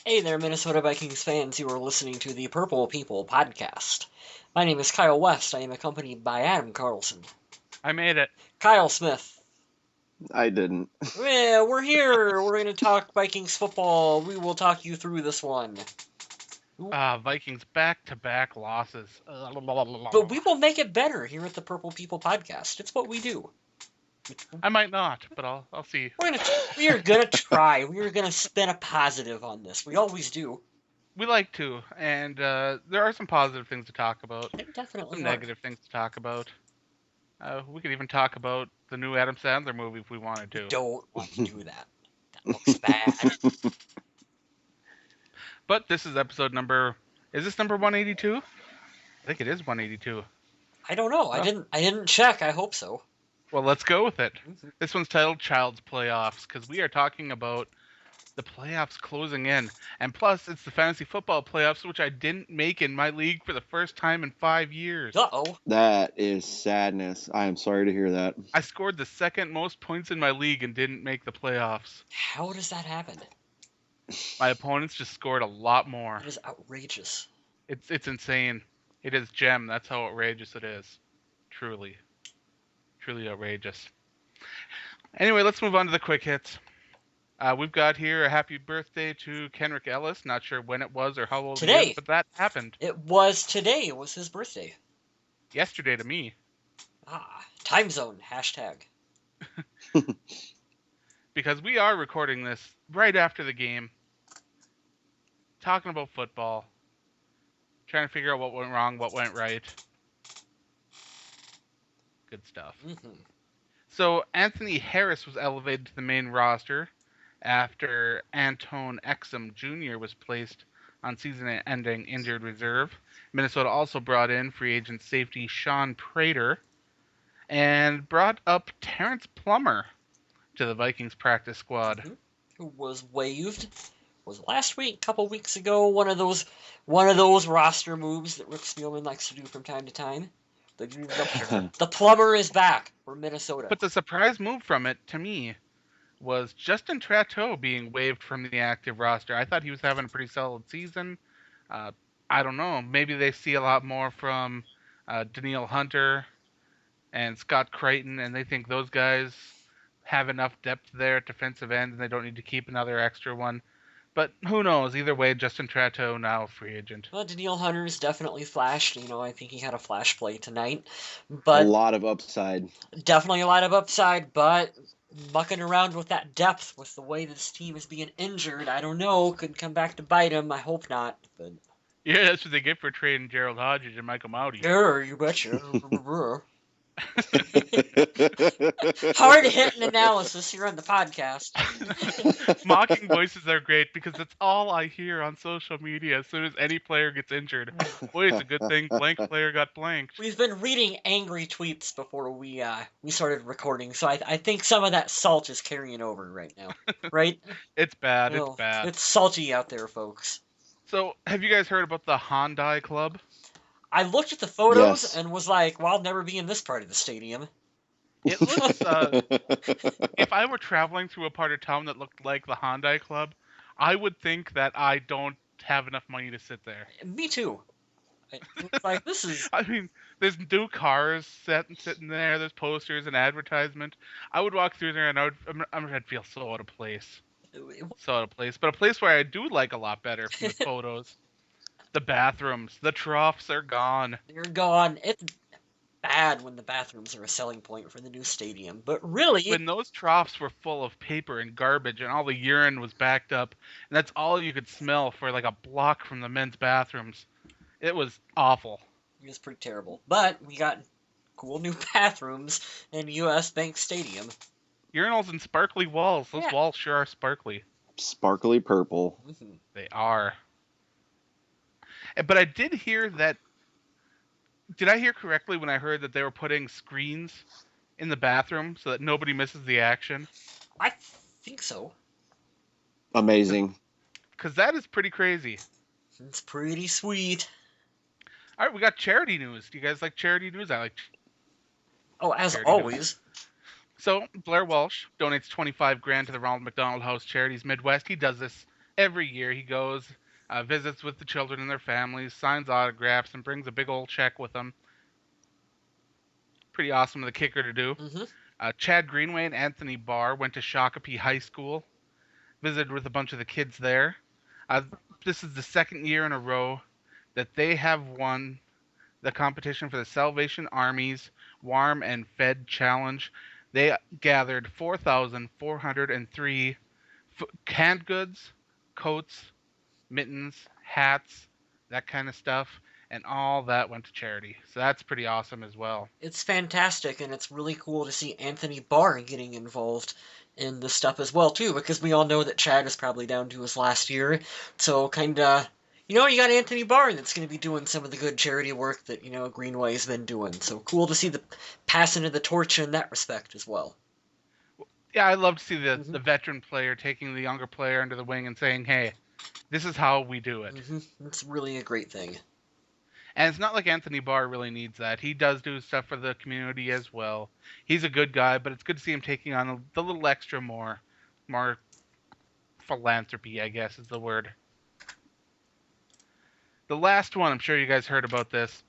Hey there, Minnesota Vikings fans. You are listening to the Purple People podcast. My name is Kyle West. I am accompanied by Adam Carlson. I made it. Kyle Smith. I didn't. Yeah, we're here. We're going to talk Vikings football. We will talk you through this one. Vikings back-to-back losses. But we will make it better here at the Purple People podcast. It's what we do. I might not, but I'll see. We are gonna try. We are gonna spin a positive on this. We always do. We like to, and there are some positive things to talk about. Definitely. Some negative things to talk about. We could even talk about the new Adam Sandler movie if we wanted to. Don't want to do that. That looks bad. But this is episode number. Is this number 182? I think it is 182. I don't know. I didn't check. I hope so. Well, let's go with it. This one's titled Child's Playoffs, because we are talking about the playoffs closing in. And plus, it's the fantasy football playoffs, which I didn't make in my league for the first time in 5 years. Uh-oh. That is sadness. I am sorry to hear that. I scored the second most points in my league and didn't make the playoffs. How does that happen? My opponents just scored a lot more. It is outrageous. It's insane. It is gem. That's how outrageous it is. Truly outrageous. Anyway, let's move on to the quick hits. We've got here a happy birthday to Kenrick Ellis. Not sure when it was or how old Today. he is, but that happened. It was today. It was his birthday. Yesterday to me. Time zone. Hashtag. Because we are recording this right after the game. Talking about football. Trying to figure out what went wrong, what went right. Good stuff. Mm-hmm. So Anthony Harris was elevated to the main roster after Antone Exum Jr. was placed on season-ending injured reserve. Minnesota also brought in free agent safety Sean Prater and brought up Terrence Plummer to the Vikings practice squad. Mm-hmm. Who was waived? Was last week, a couple weeks ago, one of those roster moves that Rick Spielman likes to do from time to time. The plumber is back for Minnesota. But the surprise move from it, to me, was Justin Tratteau being waived from the active roster. I thought he was having a pretty solid season. I don't know. Maybe they see a lot more from Daniil Hunter and Scott Crichton, and they think those guys have enough depth there at defensive end, and they don't need to keep another extra one. But who knows? Either way, Justin Tratteau now a free agent. Well, Daniil Hunter's definitely flashed. I think he had a flash play tonight. But a lot of upside. Definitely a lot of upside, but mucking around with that depth with the way this team is being injured, I don't know. Could come back to bite him. I hope not. But yeah, that's what they get for trading Gerald Hodges and Michael Mauti. Sure, you betcha. Hard-hitting analysis here on the podcast. Mocking voices are great because that's all I hear on social media as soon as any player gets injured. Boy, it's a good thing blank player got blanked. We've been reading angry tweets before we started recording, so I think some of that salt is carrying over right now, right? It's bad. It's bad. It's salty out there, folks. So, have you guys heard about the Hyundai Club? I looked at the photos Yes. and was like, well, I'll never be in this part of the stadium. It looks, if I were traveling through a part of town that looked like the Hyundai Club, I would think that I don't have enough money to sit there. Me too. It's like, this is... I mean, there's new cars sitting there, there's posters and advertisement. I would walk through there and I'd feel so out of place. So out of place. But a place where I do like a lot better from the photos. The bathrooms. The troughs are gone. They're gone. It's bad when the bathrooms are a selling point for the new stadium. But really... When those troughs were full of paper and garbage and all the urine was backed up, and that's all you could smell for like a block from the men's bathrooms, it was awful. It was pretty terrible. But we got cool new bathrooms in U.S. Bank Stadium. Urinals and sparkly walls. Those walls sure are sparkly. Sparkly purple. Mm-hmm. They are. But I did hear that... Did I hear correctly when I heard that they were putting screens in the bathroom so that nobody misses the action? I think so. Amazing. Because that is pretty crazy. It's pretty sweet. All right, we got charity news. Do you guys like charity news? I like... Oh, as charity always. News. So, Blair Walsh donates $25,000 to the Ronald McDonald House Charities Midwest. He does this Every year he goes, visits with the children and their families, signs autographs, and brings a big old check with him. Pretty awesome of the kicker to do. Mm-hmm. Chad Greenway and Anthony Barr went to Shakopee High School, visited with a bunch of the kids there. Uh, this is the second year in a row that they have won the competition for the Salvation Army's Warm and Fed Challenge. They gathered 4,403 canned goods, coats, mittens, hats, that kind of stuff, and all that went to charity. So that's pretty awesome as well. It's fantastic, and it's really cool to see Anthony Barr getting involved in this stuff as well, too, because we all know that Chad is probably down to his last year. So, kinda, you got Anthony Barr that's going to be doing some of the good charity work that, Greenway's been doing. So, cool to see the passing of the torch in that respect as well. Yeah, I love to see the, Mhm. the veteran player taking the younger player under the wing and saying, hey, this is how we do it. It's really a great thing. And it's not like Anthony Barr really needs that. He does do stuff for the community as well. He's a good guy, but it's good to see him taking on the little extra more philanthropy, I guess is the word. The last one, I'm sure you guys heard about this.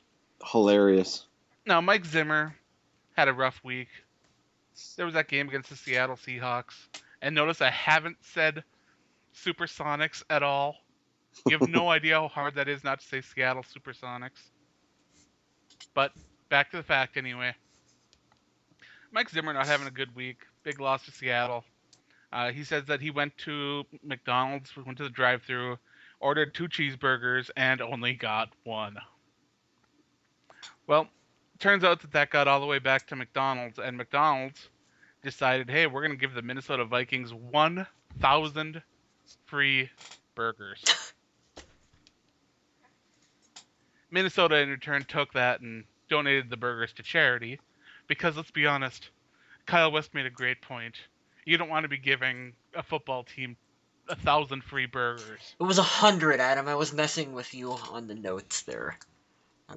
Hilarious. Now, Mike Zimmer had a rough week. There was that game against the Seattle Seahawks. And notice I haven't said Supersonics at all. You have no idea how hard that is not to say Seattle Supersonics. But back to the fact anyway. Mike Zimmer not having a good week. Big loss to Seattle. He says that he went to McDonald's, went to the drive-thru, ordered 2 cheeseburgers, and only got 1. Well, turns out that got all the way back to McDonald's, and McDonald's decided, hey, we're going to give the Minnesota Vikings 1,000 free burgers. Minnesota, in return, took that and donated the burgers to charity, because let's be honest, Kyle West made a great point. You don't want to be giving a football team 1,000 free burgers. It was 100, Adam. I was messing with you on the notes there.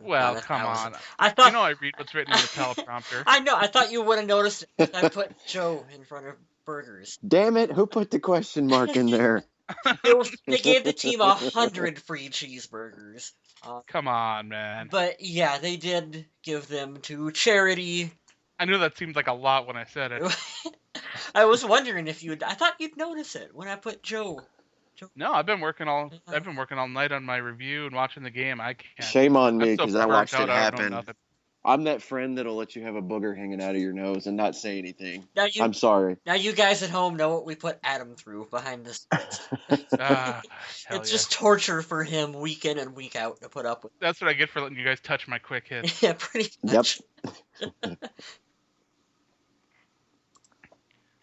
Well, come on. I thought I read what's written in the teleprompter. I know. I thought you would have noticed it. I put Joe in front of burgers. Damn it! Who put the question mark in there? They gave the team 100 free cheeseburgers. Come on, man. But yeah, they did give them to charity. I knew that seemed like a lot when I said it. I was wondering if you'd. I thought you'd notice it when I put Joe. No, I've been working all night on my review and watching the game. I can't. Shame on me I'm so because I watched burnt it out, I don't know happen. nothing. I'm that friend that'll let you have a booger hanging out of your nose and not say anything. I'm sorry. Now you guys at home know what we put Adam through behind this. It's just torture for him week in and week out to put up with. That's what I get for letting you guys touch my quick hits. Yeah, pretty much. Yep.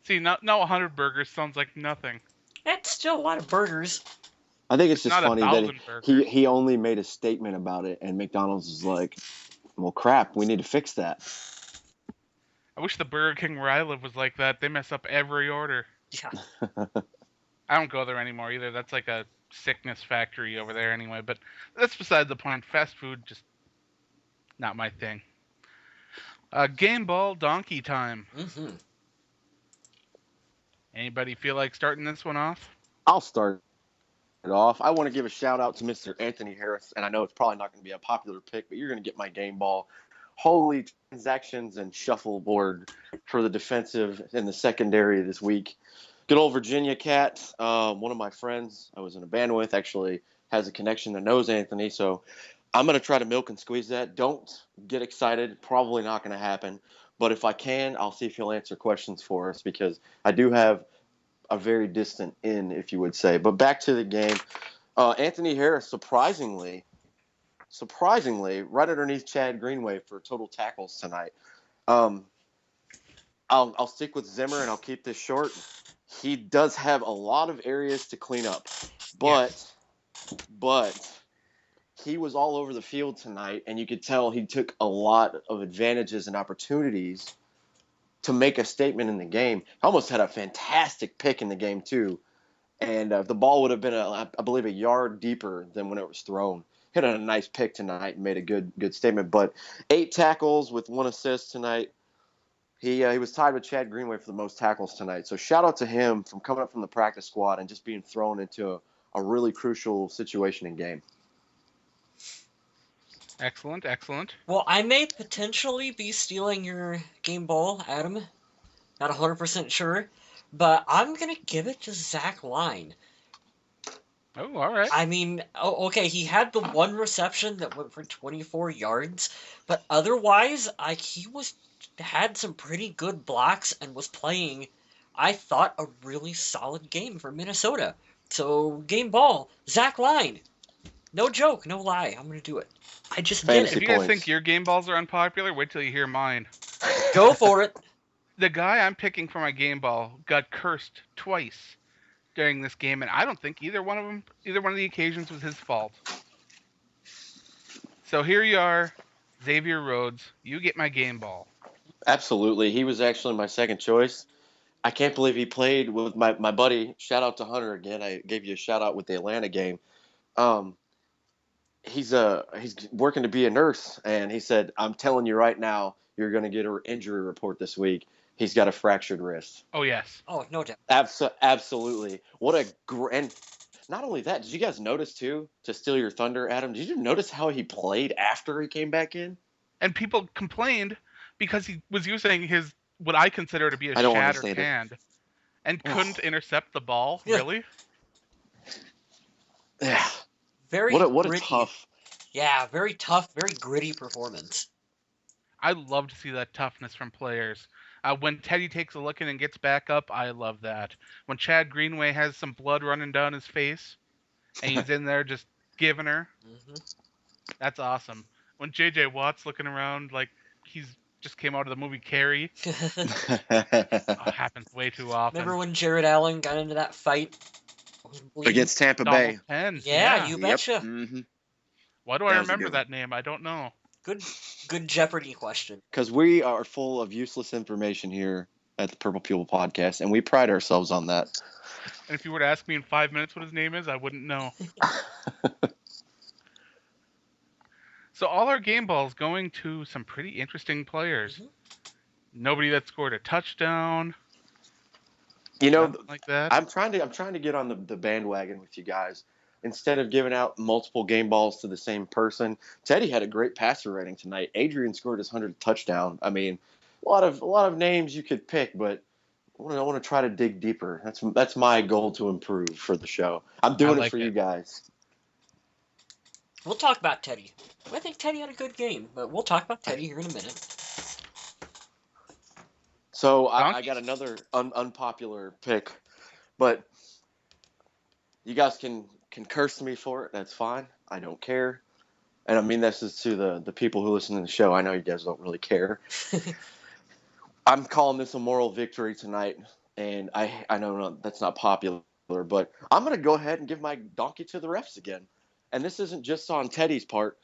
See, now 100 burgers sounds like nothing. That's still a lot of burgers. I think it's just Not funny that 1,000 burgers. he only made a statement about it, and McDonald's is like, well, crap, we need to fix that. I wish the Burger King where I live was like that. They mess up every order. Yeah. I don't go there anymore either. That's like a sickness factory over there anyway. But that's beside the point. Fast food, just not my thing. Game ball donkey time. Mm-hmm. Anybody feel like starting this one off? I'll start it off. I want to give a shout out to Mr. Anthony Harris, and I know it's probably not going to be a popular pick, but you're going to get my game ball. Holy transactions and shuffleboard for the defensive and the secondary this week. Good old Virginia cat. One of my friends I was in a band with actually has a connection that knows Anthony, so I'm going to try to milk and squeeze that. Don't get excited. Probably not going to happen. But if I can, I'll see if he'll answer questions for us because I do have a very distant in, if you would say. But back to the game. Anthony Harris, surprisingly, right underneath Chad Greenway for total tackles tonight. I'll stick with Zimmer and I'll keep this short. He does have a lot of areas to clean up, but he was all over the field tonight, and you could tell he took a lot of advantages and opportunities to make a statement in the game. He almost had a fantastic pick in the game too, and the ball would have been, I believe, a yard deeper than when it was thrown. Hit a nice pick tonight and made a good statement. But 8 tackles with 1 assist tonight. He was tied with Chad Greenway for the most tackles tonight. So shout out to him from coming up from the practice squad and just being thrown into a really crucial situation in game. Excellent, excellent. Well, I may potentially be stealing your game ball, Adam. Not 100% sure, but I'm gonna give it to Zach Line. Oh, all right. I mean, okay, he had the one reception that went for 24 yards, but otherwise, he had some pretty good blocks and was playing, I thought, a really solid game for Minnesota. So, game ball, Zach Line. No joke, no lie. I'm gonna do it. I just did Fantasy If it. you guys points. think your game balls are unpopular, wait till you hear mine. Go for it. The guy I'm picking for my game ball got cursed twice during this game, and I don't think either one of the occasions was his fault. So here you are, Xavier Rhodes. You get my game ball. Absolutely. He was actually my second choice. I can't believe he played with my buddy. Shout out to Hunter again. I gave you a shout out with the Atlanta game. Um, he's working to be a nurse, and he said, "I'm telling you right now, you're going to get an injury report this week. He's got a fractured wrist." Oh yes. Oh, no doubt. Absolutely. What a and not only that, did you guys notice too? To steal your thunder, Adam, did you notice how he played after he came back in? And people complained because he was using his what I consider to be a I don't shattered understand it. hand and couldn't intercept the ball. Yeah. Really? Yeah. Very What a gritty. tough. Yeah, very tough, very gritty performance. I love to see that toughness from players. When Teddy takes a look in and gets back up, I love that. When Chad Greenway has some blood running down his face and he's in there just giving her, that's awesome. When J.J. Watt's looking around like he's just came out of the movie Carrie, happens way too often. Remember when Jared Allen got into that fight? Against Tampa Bay. Donald Penn. Yeah, you betcha. Yep. Mm-hmm. Why do That I was a remember good that name? I don't know. Good Jeopardy question. Because we are full of useless information here at the Purple People Podcast, and we pride ourselves on that. And if you were to ask me in 5 minutes what his name is, I wouldn't know. So all our game balls going to some pretty interesting players. Nobody that scored a touchdown. You know, Like that. I'm trying to get on the bandwagon with you guys. Instead of giving out multiple game balls to the same person, Teddy had a great passer rating tonight. Adrian scored his 100th touchdown. I mean, a lot of names you could pick, but I want to try to dig deeper. That's my goal to improve for the show. I'm doing it for you guys. We'll talk about Teddy. I think Teddy had a good game, but we'll talk about Teddy here in a minute. So I got another unpopular pick, but you guys can curse me for it. That's fine. I don't care. And I mean, this is to the people who listen to the show. I know you guys don't really care. I'm calling this a moral victory tonight, and I know that's not popular, but I'm going to go ahead and give my donkey to the refs again. And this isn't just on Teddy's part.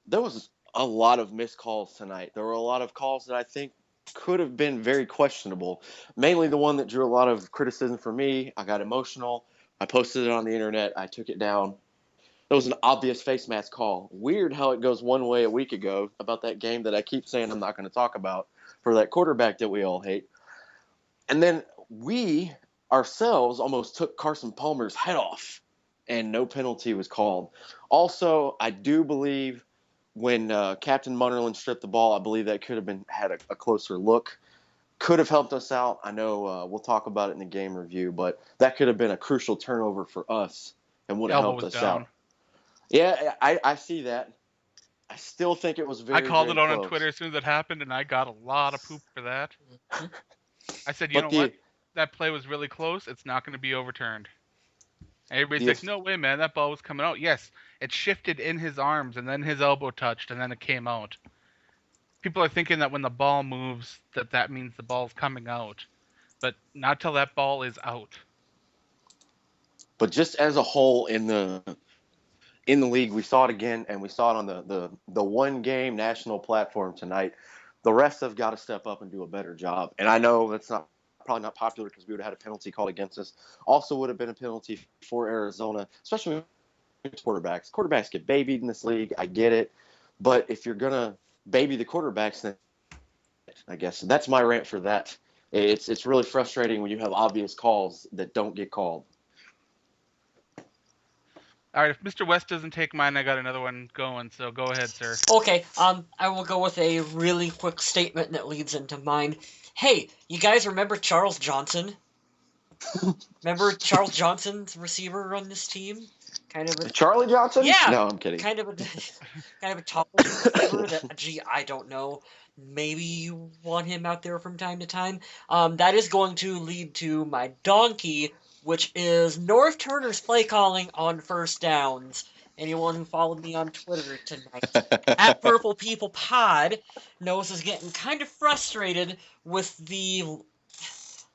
There was a lot of missed calls tonight. There were a lot of calls that I think could have been very questionable. Mainly the one that drew a lot of criticism from me. I got emotional. I posted it on the internet. I took it down. It was an obvious face mask call. Weird how it goes one way a week ago about that game that I keep saying I'm not going to talk about for that quarterback that we all hate. And then we ourselves almost took Carson Palmer's head off, and no penalty was called. Also, I do believe when Captain Munnerlyn stripped the ball, I believe that could have had a closer look. Could have helped us out. I know we'll talk about it in the game review, but that could have been a crucial turnover for us and would have helped us out. Yeah, I see that. I still think it was very, I called very it on close. Twitter as soon as it happened, and I got a lot of poop for that. I said, you know what? That play was really close. It's not going to be overturned. Everybody's like, no way, man. That ball was coming out. Yes, it shifted in his arms, and then his elbow touched, and then it came out. People are thinking that when the ball moves, that means the ball's coming out. But not till that ball is out. But just as a whole in the league, we saw it again, and we saw it on the one game national platform tonight. The refs have got to step up and do a better job. And I know that's probably not popular because we would have had a penalty called against us. Also would have been a penalty for Arizona, especially with quarterbacks. Quarterbacks get babied in this league. I get it. But if you're going to baby the quarterbacks, then I guess that's my rant for that. It's really frustrating when you have obvious calls that don't get called. All right, if Mr. West doesn't take mine, I got another one going. So go ahead, sir. Okay, I will go with a really quick statement that leads into mine. Hey, you guys remember Charles Johnson? Remember Charles Johnson's receiver on this team? Kind of a Charlie Johnson? yeah, No, I'm kidding. kind of a kind of a tall receiver that I don't know. Maybe you want him out there from time to time. That is going to lead to my donkey, which is North Turner's play calling on first downs. Anyone who followed me on Twitter tonight at Purple People Pod knows is getting kind of frustrated with the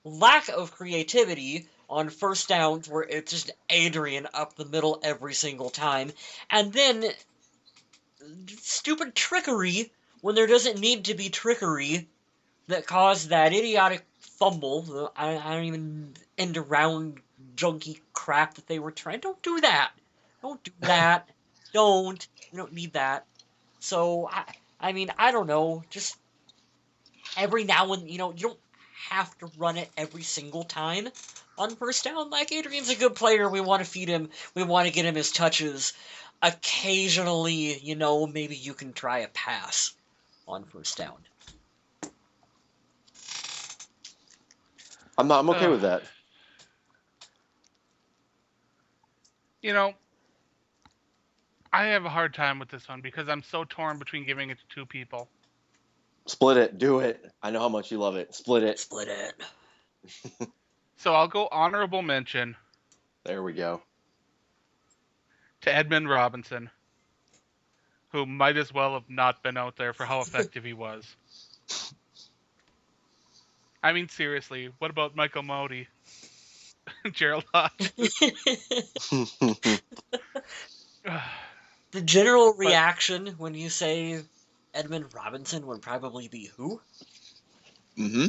lack of creativity on first downs where it's just Adrian up the middle every single time. And then stupid trickery when there doesn't need to be trickery that caused that idiotic fumble. I don't even end around junky crap that they were trying. Don't do that. Don't do that. Don't. You don't need that. So, I mean, I don't know. Just every now and, you don't have to run it every single time on first down. Like, Adrian's a good player. We want to feed him. We want to get him his touches. Occasionally, maybe you can try a pass on first down. I'm okay with that. I have a hard time with this one because I'm so torn between giving it to two people. Split it. Do it. I know how much you love it. Split it. Split it. So I'll go honorable mention There we go. to Edmund Robinson, who might as well have not been out there for how effective he was. I mean, seriously, what about Michael Modi? Gerald Hodge? The general reaction when you say Edmund Robinson would probably be who? Mm-hmm.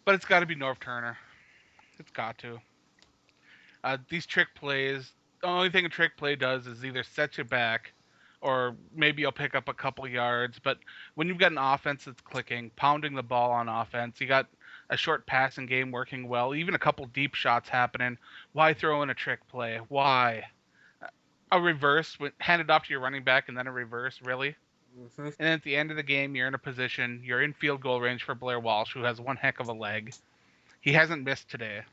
But it's got to be Norv Turner. It's got to. These trick plays, the only thing a trick play does is either set you back or maybe you'll pick up a couple yards. But when you've got an offense that's clicking, pounding the ball on offense, you got a short passing game working well, even a couple deep shots happening, why throw in a trick play? Why? A reverse, hand it off to your running back and then a reverse, really? Mm-hmm. And then at the end of the game, you're in a position, you're in field goal range for Blair Walsh, who has one heck of a leg. He hasn't missed today.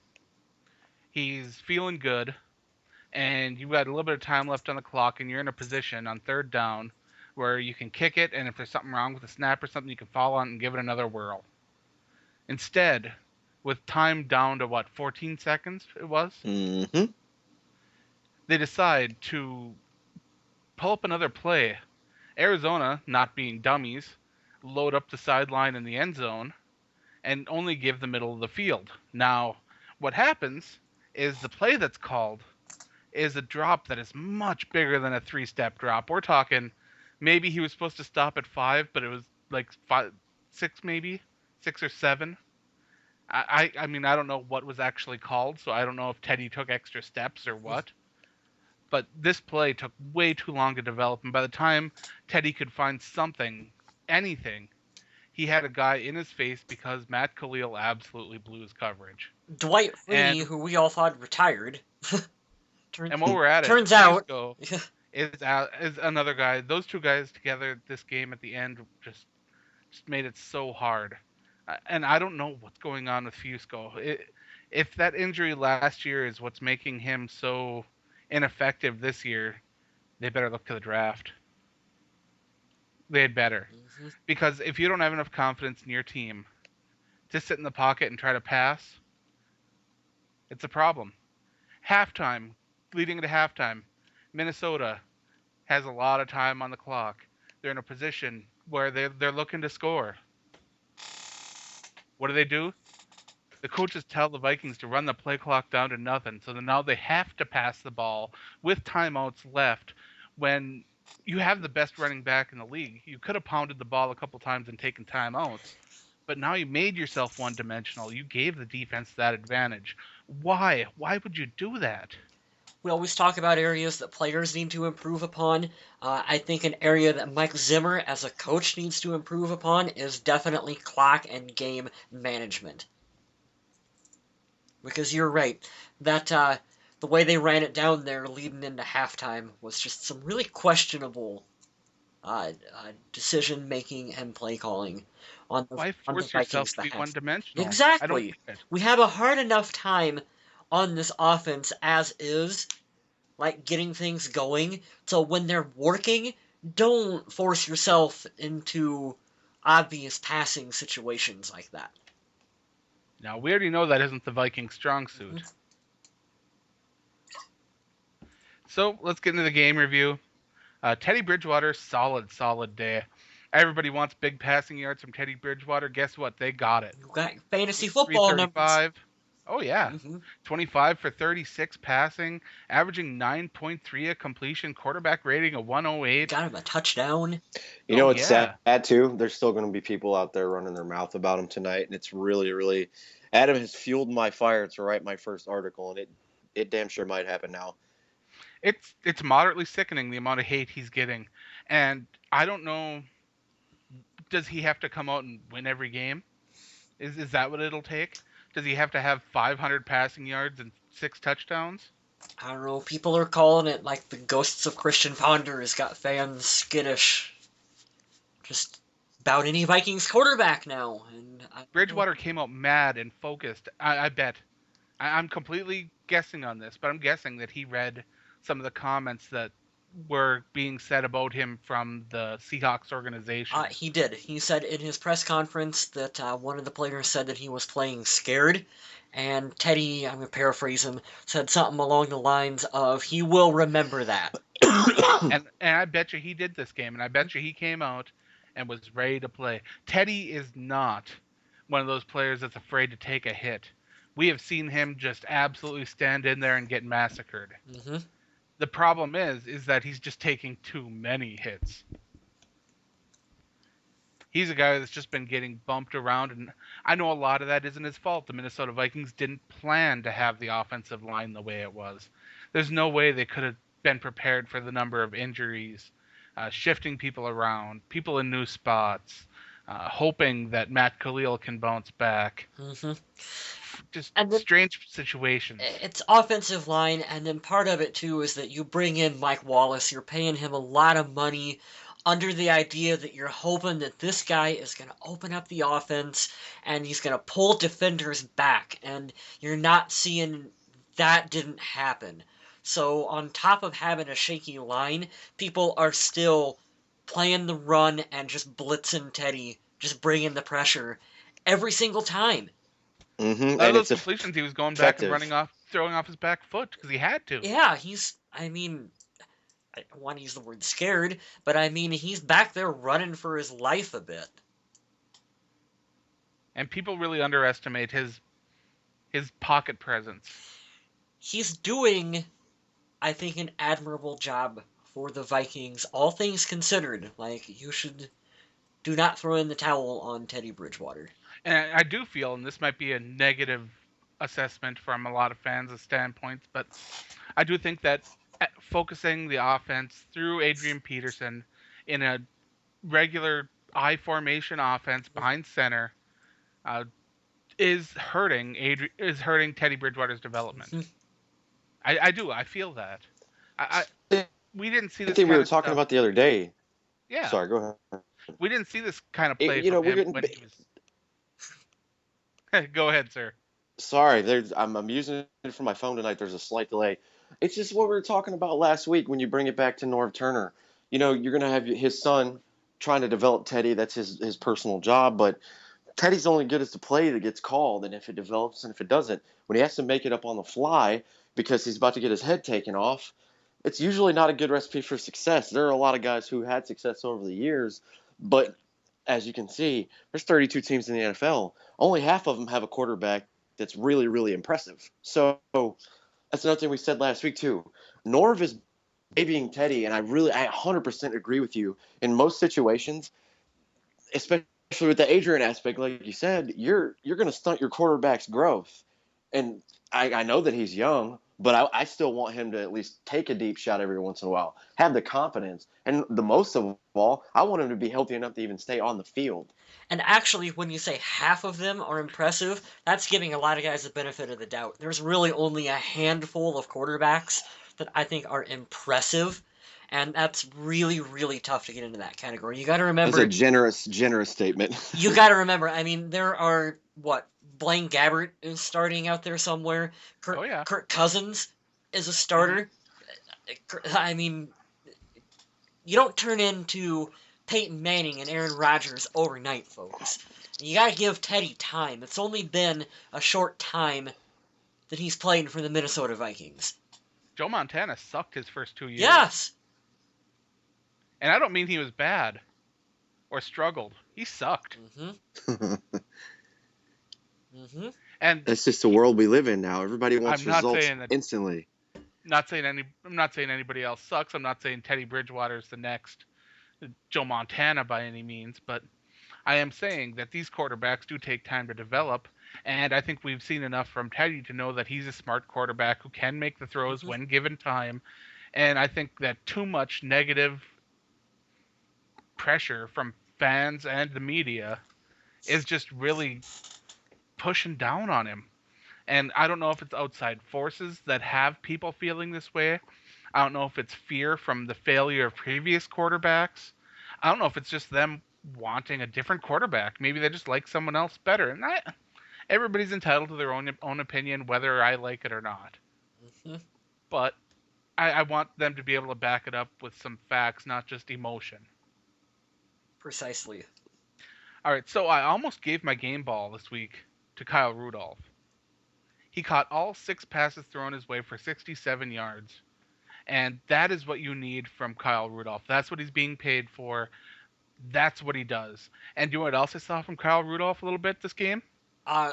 He's feeling good, and you've got a little bit of time left on the clock, and you're in a position on third down where you can kick it, and if there's something wrong with the snap or something, you can fall on it and give it another whirl. Instead, with time down to 14 seconds it was? Mm-hmm. They decide to pull up another play. Arizona, not being dummies, load up the sideline in the end zone and only give the middle of the field. Now, what happens is the play that's called is a drop that is much bigger than a three-step drop. We're talking maybe he was supposed to stop at 5, but it was like 6 maybe, 6 or 7. I mean, I don't know what was actually called, so I don't know if Teddy took extra steps or what. But this play took way too long to develop, and by the time Teddy could find something, anything, he had a guy in his face because Matt Khalil absolutely blew his coverage. Dwight Freeney, who we all thought retired. And while we're at it, turns out is another guy. Those two guys together this game at the end just made it so hard. And I don't know what's going on with Fusco. If that injury last year is what's making him so ineffective this year, they better look to the draft. They had better. Mm-hmm. Because if you don't have enough confidence in your team to sit in the pocket and try to pass, it's a problem. Leading into halftime, Minnesota has a lot of time on the clock. They're in a position where they're looking to score. What do? The coaches tell the Vikings to run the play clock down to nothing, so now they have to pass the ball with timeouts left. When you have the best running back in the league, you could have pounded the ball a couple times and taken timeouts, but now you made yourself one-dimensional. You gave the defense that advantage. Why? Why would you do that? We always talk about areas that players need to improve upon. I think an area that Mike Zimmer as a coach needs to improve upon is definitely clock and game management. Because you're right, that the way they ran it down there leading into halftime was just some really questionable decision making and play calling Why on the force yourself Vikings' to be behalf. one-dimensional? I don't Exactly. get it. We have a hard enough time on this offense as is, like getting things going. So when they're working, don't force yourself into obvious passing situations like that. Now, we already know that isn't the Vikings' strong suit. Mhm. So let's get into the game review. Teddy Bridgewater, solid day. Everybody wants big passing yards from Teddy Bridgewater. Guess what? They got it. You got fantasy football numbers. 335. Oh, yeah. Hmm 25 for 36 passing, averaging 9.3 a completion, quarterback rating of 108. Got him a touchdown. You know, Oh, it's yeah. sad too. There's still going to be people out there running their mouth about him tonight, and it's really, really. Adam has fueled my fire to write my first article, and it damn sure might happen now. It's moderately sickening the amount of hate he's getting. And I don't know, does he have to come out and win every game? Is that what it'll take? Does he have to have 500 passing yards and 6 touchdowns? I don't know. People are calling it like the ghosts of Christian Ponder has got fans skittish. Just about any Vikings quarterback now. And Bridgewater came out mad and focused. I bet. I'm completely guessing on this, but I'm guessing that he read some of the comments that were being said about him from the Seahawks organization. He did. He said in his press conference that one of the players said that he was playing scared. And Teddy, I'm going to paraphrase him, said something along the lines of, he will remember that. and I bet you he did this game, and I bet you he came out and was ready to play. Teddy is not one of those players that's afraid to take a hit. We have seen him just absolutely stand in there and get massacred. Mm-hmm. The problem is that he's just taking too many hits. He's a guy that's just been getting bumped around, and I know a lot of that isn't his fault. The Minnesota Vikings didn't plan to have the offensive line the way it was. There's no way they could have been prepared for the number of injuries, shifting people around, people in new spots, hoping that Matt Khalil can bounce back. Mm-hmm. Just And then, strange situations. it's offensive line, and then part of it too is that you bring in Mike Wallace. You're paying him a lot of money under the idea that you're hoping that this guy is going to open up the offense and he's going to pull defenders back. And you're not seeing that didn't happen. So on top of having a shaky line, people are still playing the run and just blitzing Teddy, just bringing the pressure every single time. Mm-hmm. A lot of And those it's completions, he was going back and effective. throwing off his back foot because he had to. Yeah, I mean, I don't want to use the word scared, but I mean, he's back there running for his life a bit. And people really underestimate his pocket presence. He's doing, I think, an admirable job for the Vikings, all things considered. Like, you should do not throw in the towel on Teddy Bridgewater. And I do feel, and this might be a negative assessment from a lot of fans' standpoints, but I do think that focusing the offense through Adrian Peterson in a regular I formation offense behind center is hurting Teddy Bridgewater's development. Mhm. I do. I feel that. We didn't see I this think we kind were of talking stuff. about the other day. Yeah, Sorry, go ahead. we didn't see this kind of play You know, from we're him getting. when he was. Go ahead, sir. Sorry, I'm using it for my phone tonight. There's a slight delay. It's just what we were talking about last week when you bring it back to Norv Turner. You know, you're gonna have his son trying to develop Teddy. That's his personal job, but Teddy's only good as the play that gets called, and if it develops and if it doesn't, when he has to make it up on the fly because he's about to get his head taken off, it's usually not a good recipe for success. There are a lot of guys who had success over the years, but as you can see, there's 32 teams in the NFL. Only half of them have a quarterback that's really, really impressive. So that's another thing we said last week too. Norv is babying Teddy, and I 100% agree with you. In most situations, especially with the Adrian aspect, like you said, you're going to stunt your quarterback's growth. And I know that he's young, but I still want him to at least take a deep shot every once in a while, have the confidence, and the most of all, I want him to be healthy enough to even stay on the field. And actually, when you say half of them are impressive, that's giving a lot of guys the benefit of the doubt. There's really only a handful of quarterbacks that I think are impressive, and that's really, really tough to get into that category. You got to That's remember. a generous statement. You got to remember. I mean, there are Blaine Gabbert is starting out there somewhere. Kirk Cousins is a starter. I mean, you don't turn into Peyton Manning and Aaron Rodgers overnight, folks. You got to give Teddy time. It's only been a short time that he's played for the Minnesota Vikings. Joe Montana sucked his first 2 years. Yes. And I don't mean he was bad or struggled. He sucked. And that's just the world we live in now. Everybody wants results instantly. I'm not saying anybody else sucks. I'm not saying Teddy Bridgewater is the next Joe Montana by any means, but I am saying that these quarterbacks do take time to develop, and I think we've seen enough from Teddy to know that he's a smart quarterback who can make the throws when given time. And I think that too much negative pressure from fans and the media is just really pushing down on him. And I don't know if it's outside forces that have people feeling this way. I don't know if it's fear from the failure of previous quarterbacks. I don't know if it's just them wanting a different quarterback. Maybe they just like someone else better. And everybody's entitled to their own opinion, whether I like it or not. But I want them to be able to back it up with some facts, not just emotion. Precisely. All right, so I almost gave my game ball this week to Kyle Rudolph. He caught all 6 passes thrown his way for 67 yards. And that is what you need from Kyle Rudolph. That's what he's being paid for. That's what he does. And you know what else I saw from Kyle Rudolph a little bit this game?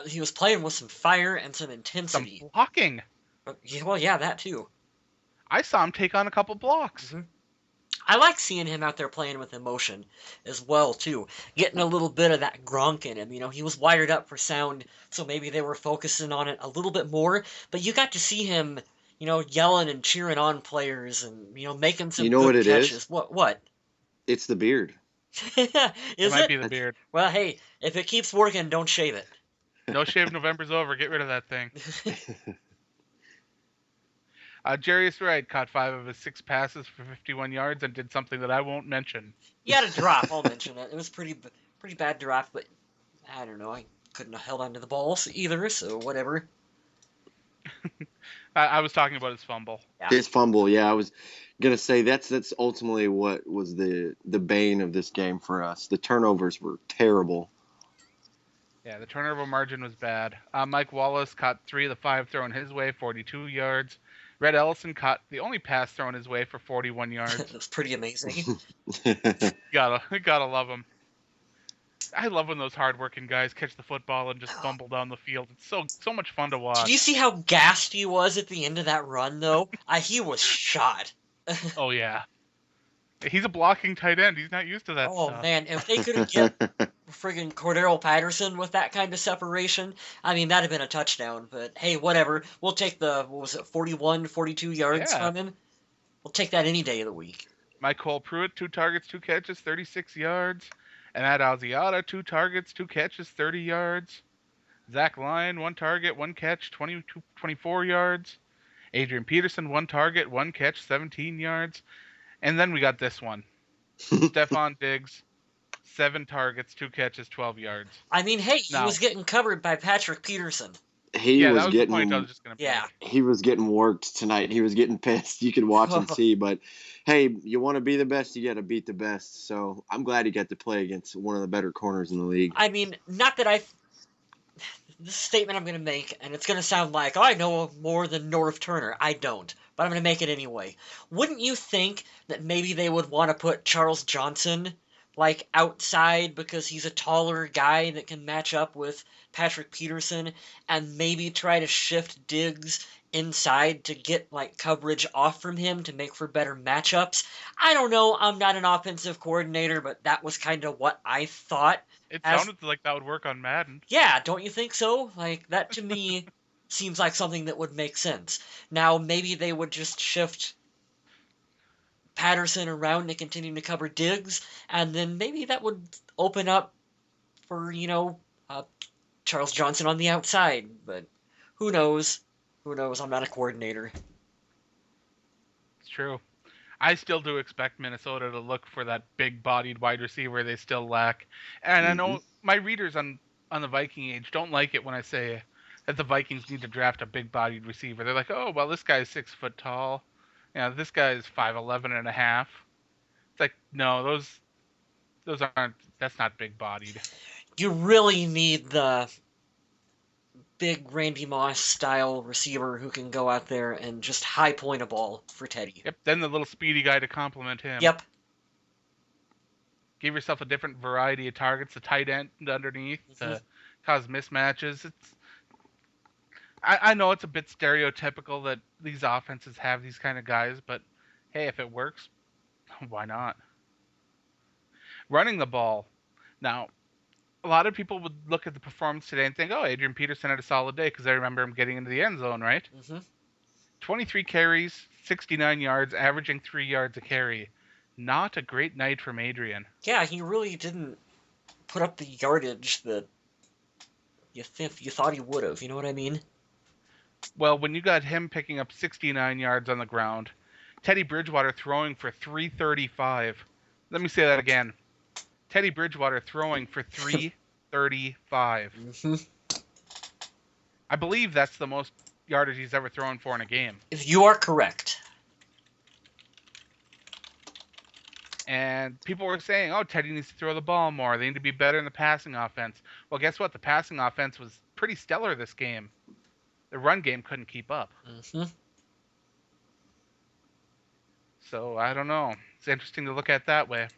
He was playing with some fire and some intensity. Some blocking. Well, yeah, that too. I saw him take on a couple blocks. I like seeing him out there playing with emotion as well, too. Getting a little bit of that Gronk in him. You know, he was wired up for sound, so maybe they were focusing on it a little bit more. But you got to see him, you know, yelling and cheering on players and, you know, making some good catches. Is? What? It's the beard. It might be the beard. Well, hey, if it keeps working, don't shave it. No shave November's over. Get rid of that thing. Jarius Wright caught 5 of his 6 passes for 51 yards and did something that I won't mention. He had a drop. I'll mention it. It was pretty bad drop, but I don't know. I couldn't have held onto the balls either, so whatever. I was talking about his fumble. Yeah. His fumble, yeah. I was gonna say that's ultimately what was the bane of this game for us. The turnovers were terrible. Yeah, the turnover margin was bad. Mike Wallace caught 3 of the 5 thrown his way, 42 yards. Red Ellison caught the only pass thrown his way for 41 yards. That's pretty amazing. gotta love him. I love when those hardworking guys catch the football and just fumble down the field. It's so much fun to watch. Did you see how gassed he was at the end of that run, though? He was shot. Oh, yeah. He's a blocking tight end. He's not used to that stuff. Oh, man. If they could have get friggin' Cordero Patterson with that kind of separation, I mean, that'd have been a touchdown. But, hey, whatever. We'll take the, 41, 42 yards from him? We'll take that any day of the week. Cole Pruitt, 2 targets, 2 catches, 36 yards. And Matt Alziada, 2 targets, 2 catches, 30 yards. Zach Lyon, 1 target, 1 catch, 24 yards. Adrian Peterson, 1 target, 1 catch, 17 yards. And then we got this one. Stephon Diggs, 7 targets, 2 catches, 12 yards. I mean, hey, he was getting covered by Patrick Peterson. He was the point I was just going to make. He was getting worked tonight. He was getting pissed. You could watch and see. But, hey, you want to be the best, you got to beat the best. So I'm glad he got to play against one of the better corners in the league. I mean, not that this statement I'm going to make, and it's going to sound like, I know more than Norv Turner. I don't, but I'm going to make it anyway. Wouldn't you think that maybe they would want to put Charles Johnson, like, outside because he's a taller guy that can match up with Patrick Peterson, and maybe try to shift Diggs inside to get, like, coverage off from him to make for better matchups? I don't know. I'm not an offensive coordinator, but that was kind of what I thought. It sounded like that would work on Madden. Yeah, don't you think so? Like, that to me seems like something that would make sense. Now, maybe they would just shift Patterson around to continue to cover Diggs, and then maybe that would open up for, Charles Johnson on the outside. But who knows? Who knows? I'm not a coordinator. It's true. I still do expect Minnesota to look for that big-bodied wide receiver they still lack. And I Mm-hmm. know my readers on the Viking age don't like it when I say that the Vikings need to draft a big-bodied receiver. They're like, oh, well, this guy's 6 foot tall. This guy's 5'11 and a half. It's like, no, those aren't. That's not big-bodied. You really need the big Randy Moss style receiver who can go out there and just high point a ball for Teddy. Yep. Then the little speedy guy to complement him. Yep. Give yourself a different variety of targets. The tight end underneath to cause mismatches. I know it's a bit stereotypical that these offenses have these kind of guys, but hey, if it works, why not? Running the ball. Now, a lot of people would look at the performance today and think, oh, Adrian Peterson had a solid day because I remember him getting into the end zone, right? 23 carries, 69 yards, averaging 3 yards a carry. Not a great night from Adrian. Yeah, he really didn't put up the yardage that you thought he would have. You know what I mean? Well, when you got him picking up 69 yards on the ground, Teddy Bridgewater throwing for 335. Let me say that again. Teddy Bridgewater throwing for 335. I believe that's the most yardage he's ever thrown for in a game. You are correct. And people were saying, oh, Teddy needs to throw the ball more. They need to be better in the passing offense. Well, guess what? The passing offense was pretty stellar this game. The run game couldn't keep up. So, I don't know. It's interesting to look at that way.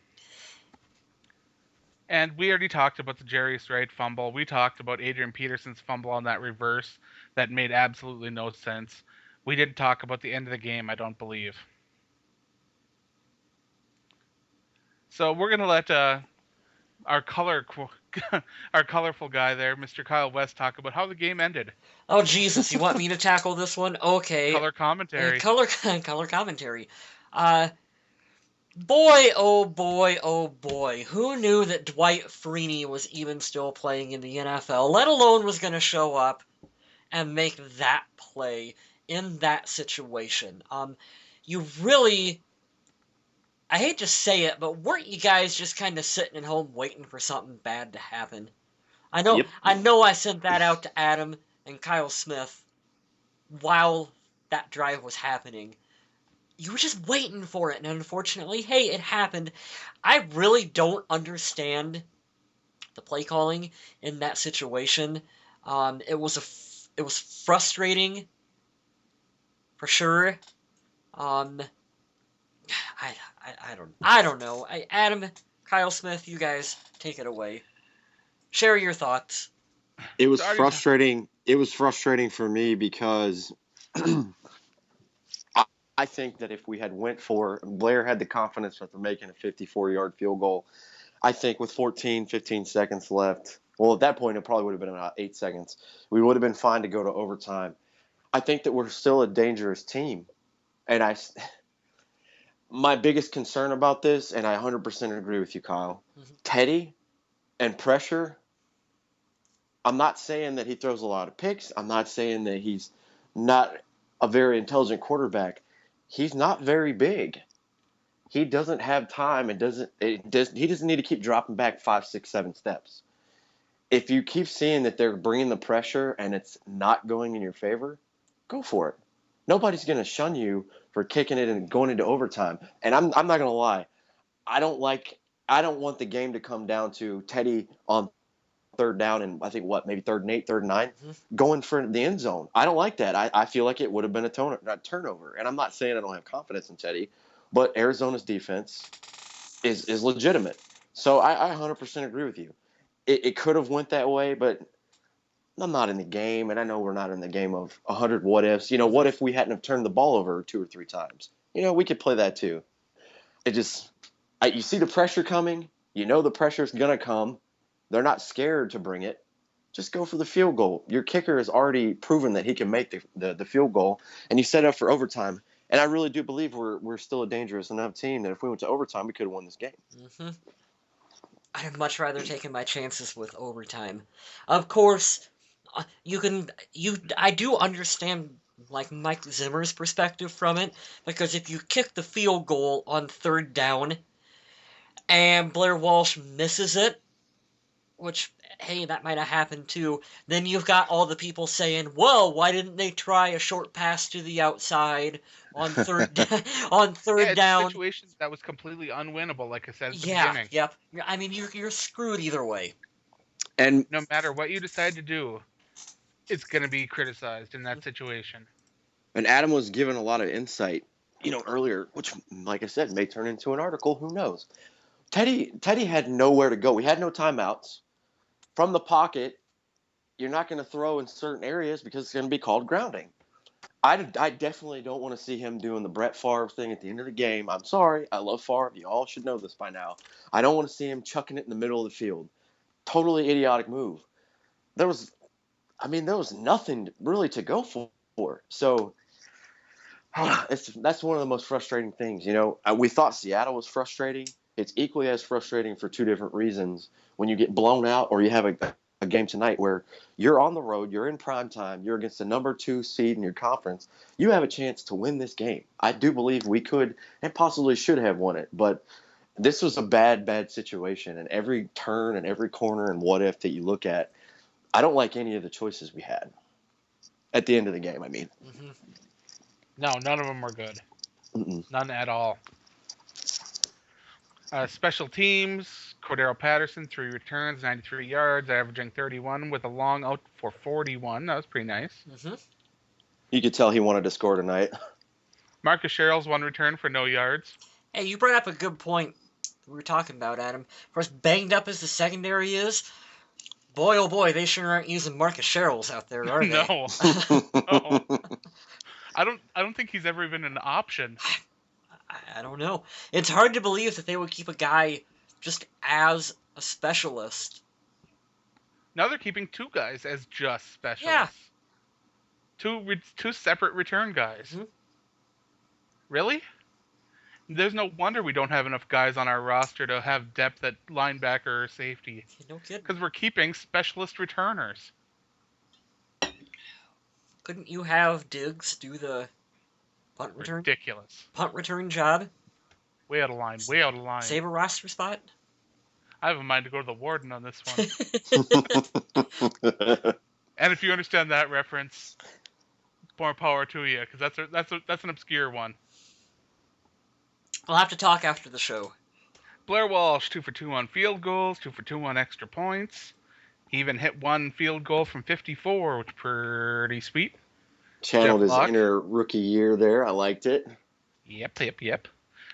And we already talked about the Jarius Wright fumble. We talked about Adrian Peterson's fumble on that reverse that made absolutely no sense. We didn't talk about the end of the game, I don't believe. So we're going to let our colorful guy there, Mr. Kyle West, talk about how the game ended. Oh, Jesus, you want me to tackle this one? Okay. Color commentary. Color commentary. Boy, oh boy, oh boy. Who knew that Dwight Freeney was even still playing in the NFL, let alone was going to show up and make that play in that situation? You really... I hate to say it, but weren't you guys just kind of sitting at home waiting for something bad to happen? I know I sent that out to Adam and Kyle Smith while that drive was happening. You were just waiting for it, and unfortunately, hey, it happened. I really don't understand the play calling in that situation. It was frustrating, for sure. I don't know. Adam, Kyle Smith, you guys take it away. Share your thoughts. It was frustrating. It was frustrating for me because I think that if we had went for Blair had the confidence after making a 54-yard field goal. I think with 15 seconds left, well, at that point, it probably would have been about 8 seconds. We would have been fine to go to overtime. I think that we're still a dangerous team. And my biggest concern about this, and I 100% agree with you, Kyle, Teddy and pressure, I'm not saying that he throws a lot of picks. I'm not saying that he's not a very intelligent quarterback. He's not very big. He doesn't have time and he doesn't need to keep dropping back 5, 6, 7 steps. If you keep seeing that they're bringing the pressure and it's not going in your favor, go for it. Nobody's going to shun you for kicking it and going into overtime. And I'm not going to lie. I don't want the game to come down to Teddy on third down and I think maybe 3rd and 8, 3rd and 9, going for the end zone. I don't like that. I feel like it would have been a turnover. And I'm not saying I don't have confidence in Teddy, but Arizona's defense is legitimate. So I 100% agree with you. It could have went that way, but I'm not in the game, and I know we're not in the game of 100 what ifs. What if we hadn't have turned the ball over 2 or 3 times? We could play that too. You see the pressure coming. The pressure's going to come. They're not scared to bring it. just go for the field goal. Your kicker has already proven that he can make the field goal, and you set up for overtime. And I really do believe we're still a dangerous enough team that if we went to overtime, we could have won this game. Mm-hmm. I'd much rather taken my chances with overtime. Of course, I do understand like Mike Zimmer's perspective from it, because if you kick the field goal on third down and Blair Walsh misses it, which, hey, that might have happened too, then you've got all the people saying, "Whoa, why didn't they try a short pass to the outside on third on Yeah, third it's a down?" situation that was completely unwinnable, like I said at the Yeah, beginning. yep. I mean, you're screwed either way. And No matter what you decide to do, it's going to be criticized in that situation. and Adam was given a lot of insight, earlier, which, like I said, may turn into an article. Who knows? Teddy had nowhere to go. We had no timeouts from the pocket. You're not going to throw in certain areas because it's going to be called grounding. I definitely don't want to see him doing the Brett Favre thing at the end of the game. I'm sorry. I love Favre. You all should know this by now. I don't want to see him chucking it in the middle of the field. Totally idiotic move. There was nothing really to go for. So that's one of the most frustrating things. We thought Seattle was frustrating. It's equally as frustrating for two different reasons. When you get blown out or you have a game tonight where you're on the road, you're in prime time, you're against the number 2 seed in your conference, you have a chance to win this game. I do believe we could and possibly should have won it, but this was a bad situation, and every turn and every corner and what if that you look at, I don't like any of the choices we had at the end of the game. I mean, Mm-hmm. No, none of them were good. mm-mm. None at all. Special teams, Cordero Patterson, 3 returns, 93 yards, averaging 31 with a long out for 41. That was pretty nice. Mm-hmm. You could tell he wanted to score tonight. Marcus Sherrill's 1 return for no yards. Hey, you brought up a good point we were talking about, Adam. For as banged up as the secondary is, boy, oh boy, they sure aren't using Marcus Sherrills out there, are they? No. No. I don't think he's ever even an option. I don't know. It's hard to believe that they would keep a guy just as a specialist. Now they're keeping 2 guys as just Yeah. specialists. Two separate return guys. Mhm. Really? There's no wonder we don't have enough guys on our roster to have depth at linebacker or safety. No kidding. Because we're keeping specialist returners. Couldn't you have Diggs do the punt return job? Way out of line. Way out of line. Save a roster spot? I have a mind to go to the Warden on this one. And if you understand that reference, more power to you, because that's an obscure one. We'll have to talk after the show. Blair Walsh, 2 for 2 on field goals, 2 for 2 on extra points. He even hit 1 field goal from 54, which is pretty sweet. Channeled his inner rookie year there. I liked it. Yep.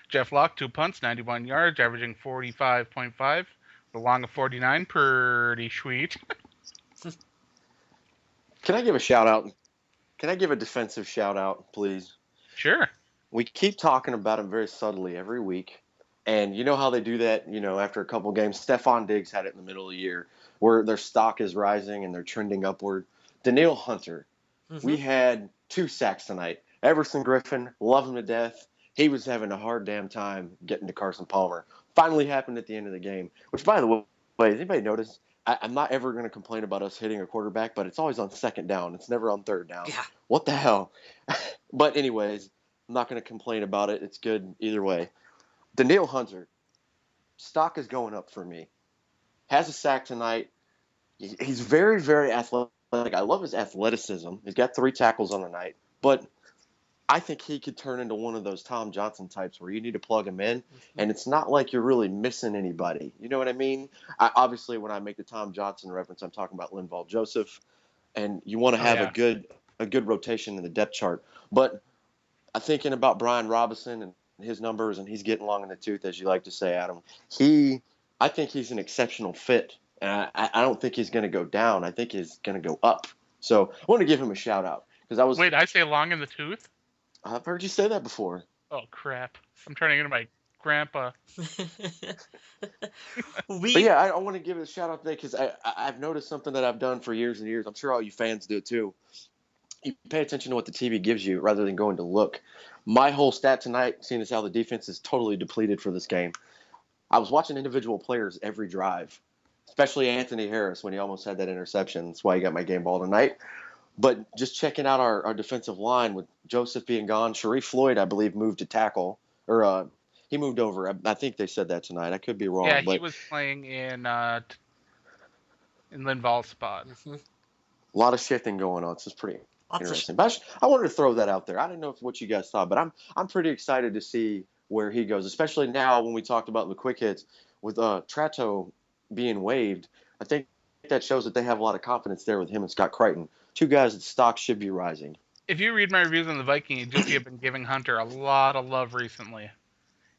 Jeff Locke, 2 punts, 91 yards, averaging 45.5. The long of 49, pretty sweet. Can I give a shout out? Can I give a defensive shout out, please? Sure. We keep talking about him very subtly every week. And you know how they do that, after a couple games? Stephon Diggs had it in the middle of the year where their stock is rising and they're trending upward. Danielle Hunter, we had 2 sacks tonight. Everson Griffin, love him to death. He was having a hard damn time getting to Carson Palmer. Finally happened at the end of the game, which, by the way, has anybody noticed? I'm not ever going to complain about us hitting a quarterback, but it's always on second down. It's never on third down. Yeah. What the hell? But anyways, I'm not going to complain about it. It's good either way. Danielle Hunter, stock is going up for me. Has a sack tonight. He's very, very athletic. I love his athleticism. He's got 3 tackles on the night. But I think he could turn into one of those Tom Johnson types where you need to plug him in, and it's not like you're really missing anybody. You know what I mean? Obviously, when I make the Tom Johnson reference, I'm talking about Linval Joseph, and you want to have a good rotation in the depth chart. But I'm thinking about Brian Robinson and his numbers, and he's getting long in the tooth, as you like to say, Adam. I think he's an exceptional fit, and I don't think he's going to go down. I think he's going to go up. So I want to give him a shout out because Wait, I say long in the tooth? I've heard you say that before. Oh crap! I'm trying to get my grandpa. But yeah, I want to give it a shout out today because I've noticed something that I've done for years and years. I'm sure all you fans do it too. You pay attention to what the TV gives you rather than going to look. My whole stat tonight, seeing as how the defense is totally depleted for this game, I was watching individual players every drive, especially Anthony Harris when he almost had that interception. That's why he got my game ball tonight. But just checking out our defensive line with Joseph being gone, Sharif Floyd, I believe, moved to tackle, or he moved over. I think they said that tonight. I could be wrong. Yeah, he but was playing in Linval's spot. Mhm. a lot of shifting going on. So it's pretty Lots of interesting. But I wanted to throw that out there. I didn't know what you guys thought, but I'm pretty excited to see where he goes, especially now when we talked about the quick hits with Trato being waived. I think that shows that they have a lot of confidence there with him and Scott Crichton. Two guys that stock should be rising. If you read my reviews on the Vikings, you'll see I've been giving Hunter a lot of love recently.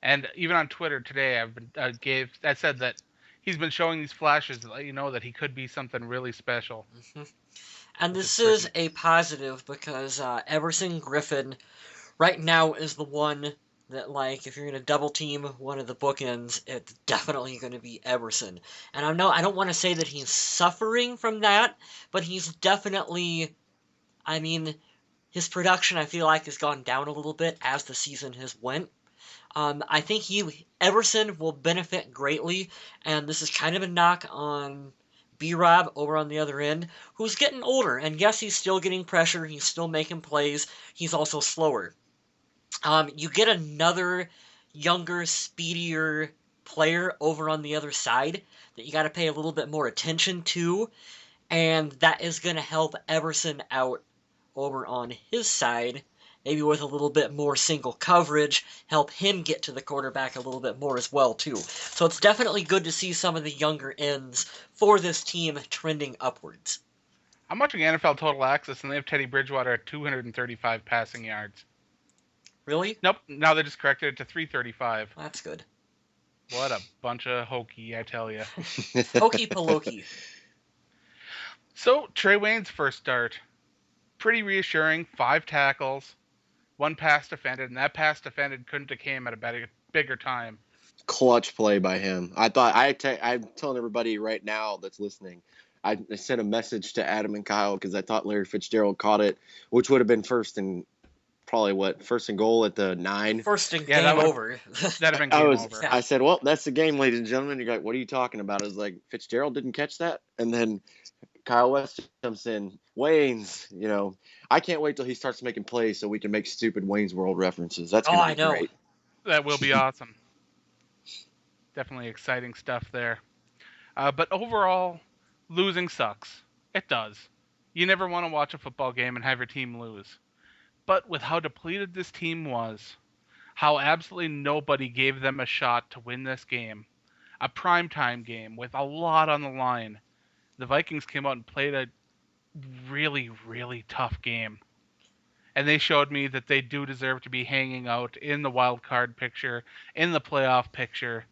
And even on Twitter today, I said that he's been showing these flashes to let you know that he could be something really special. Mhm. And Which this is is a positive because Everson Griffin right now is the one that, like, if you're going to double team one of the bookends, it's definitely going to be Everson. And I don't want to say that he's suffering from that, but he's definitely, I mean, his production I feel like has gone down a little bit as the season has went. I think Everson will benefit greatly, and this is kind of a knock on B-Rob over on the other end, who's getting older. And yes, he's still getting pressure, he's still making plays, he's also slower. You get another younger, speedier player over on the other side that you got to pay a little bit more attention to, and that is going to help Everson out over on his side, maybe with a little bit more single coverage, help him get to the quarterback a little bit more as well, too. So it's definitely good to see some of the younger ends for this team trending upwards. I'm watching NFL Total Access, and they have Teddy Bridgewater at 235 passing yards. Really? Nope, now they just corrected it to 335. That's good. What a bunch of hokey, I tell you. Hokey pokey. So, Trey Wayne's first start. Pretty reassuring. 5 tackles, 1 pass defended, and that pass defended couldn't have came at a bigger time. Clutch play by him. I'm telling everybody right now that's listening, I sent a message to Adam and Kyle because I thought Larry Fitzgerald caught it, which would have been first and goal at the 9. First and Yeah, game over. That'd have been game over. I said, well, that's the game, ladies and gentlemen. You're like, what are you talking about? I was like, Fitzgerald didn't catch that? And then Kyle West comes in. Wayne's, I can't wait till he starts making plays so we can make stupid Wayne's World references. That's going to be great. That will be awesome. Definitely exciting stuff there. But overall, losing sucks. It does. You never want to watch a football game and have your team lose. But with how depleted this team was, how absolutely nobody gave them a shot to win this game, a primetime game with a lot on the line, the Vikings came out and played a really, really tough game. And they showed me that they do deserve to be hanging out in the wild card picture, in the playoff picture.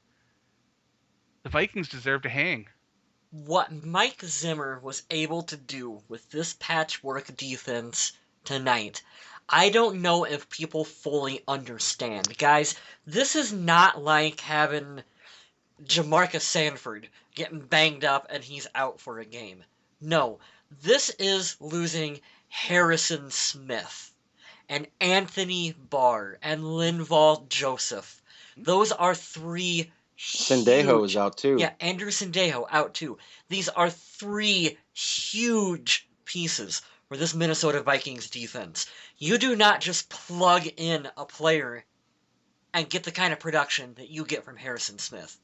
The Vikings deserve to hang. What Mike Zimmer was able to do with this patchwork defense tonight, I don't know if people fully understand. Guys, this is not like having Jamarcus Sanford getting banged up and he's out for a game. No, this is losing Harrison Smith and Anthony Barr and Linval Joseph. Those are 3 Sendejo is out too. Yeah, Andrew Sendejo out too. These are 3 huge pieces for this Minnesota Vikings defense. You do not just plug in a player and get the kind of production that you get from Harrison Smith.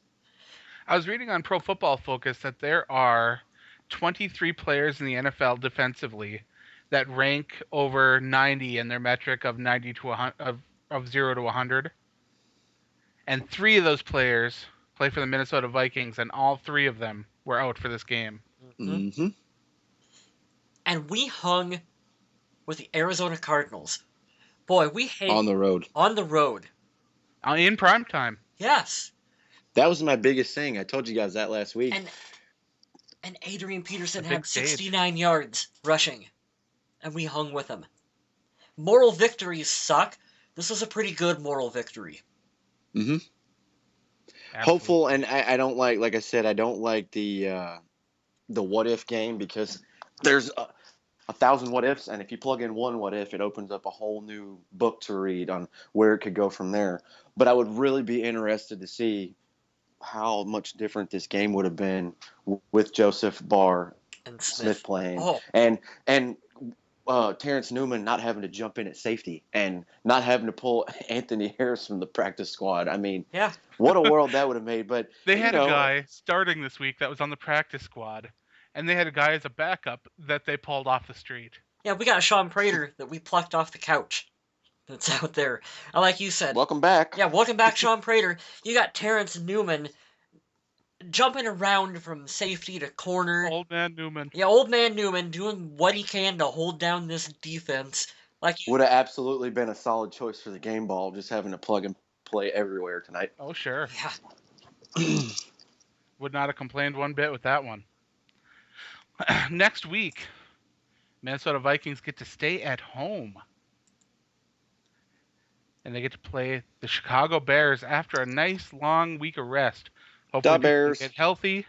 I was reading on Pro Football Focus that there are 23 players in the NFL defensively that rank over 90 in their metric of 90 to 100, of 0 to 100. And 3 of those players play for the Minnesota Vikings, and all 3 of them were out for this game. Mm-hmm. And we hung with the Arizona Cardinals. Boy, we hate... On the road. On the road. In prime time. Yes. That was my biggest thing. I told you guys that last week. And Adrian Peterson had 69 yards rushing. And we hung with him. Moral victories suck. This was a pretty good moral victory. Mm-hmm. Hopeful, Absolutely. and I don't like I said, I don't like the what if game because there's a thousand what ifs, and if you plug in one what if, it opens up a whole new book to read on where it could go from there. But I would really be interested to see how much different this game would have been with Joseph Barr And Smith Smith. playing, Oh, and Terrence Newman not having to jump in at safety and not having to pull Anthony Harris from the practice squad. I mean, yeah. what a world that would have made. But They you had a know, guy starting this week that was on the practice squad, and they had a guy as a backup that they pulled off the street. Yeah, we got Sean Prater that we plucked off the couch that's out there. And like you said, welcome back. yeah, welcome back, Sean Prater. You got Terrence Newman jumping around from safety to corner. Old man Newman. Yeah, old man Newman doing what he can to hold down this defense. Like you, Would have absolutely been a solid choice for the game ball, just having to plug and play everywhere tonight. Oh, sure. yeah, Would not have complained one bit with that one. Next week, Minnesota Vikings get to stay at home. And they get to play the Chicago Bears after a nice long week of rest. Hopefully Da people can Bears. get healthy